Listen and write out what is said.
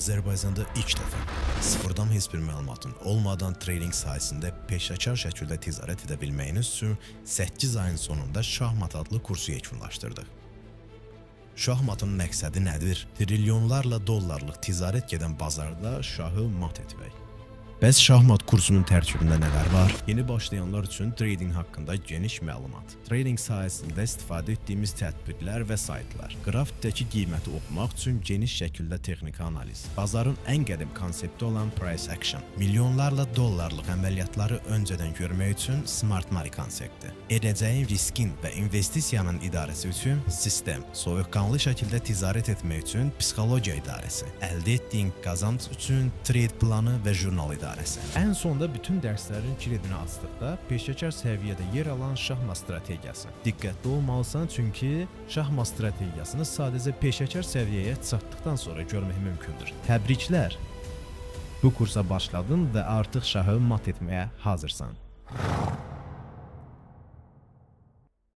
Azərbaycanda ilk dəfə sıfırdan heç bir məlumatın olmadan trading sahəsində peşəkar şəkildə ticarət edə bilməyiniz üçün 8 ayın sonunda şahmat adlı kursu yekunlaşdırdıq. Şahmatın məqsədi nədir? Trilyonlarla dollarlıq ticarət gedən bazarda şahı mat etmək. Bəs şahmat kursunun tərkibində nələr var? Yeni başlayanlar üçün trading haqqında geniş məlumat, trading sahəsində istifadə etdiyimiz tətbiqlər və saytlar, qrafikdəki qiyməti oxumaq üçün geniş şəkildə texniki analiz, bazarın ən qədim konsepti olan price action, milyonlarla dollarlıq əməliyyatları öncədən görmək üçün smart money konsepti, edəcəyin riskin və investisiyanın idarəsi üçün sistem, soyuqqanlı şəkildə ticarət etmək üçün psixologiya idarəsi, əldə etdiyin qazanc üçün trade planı və jurnal idarəsi. Ən sonda bütün dərslərin kilidini açdıqda peşəkar səviyyədə yer alan şahmat strategiyası. Diqqətli olmalısan, çünki şahmat strategiyasını sadəcə peşəkar səviyyəyə çatdıqdan sonra görmək mümkündür. Təbriklər! Bu kursa başladın və artıq şahı mat etməyə hazırsan.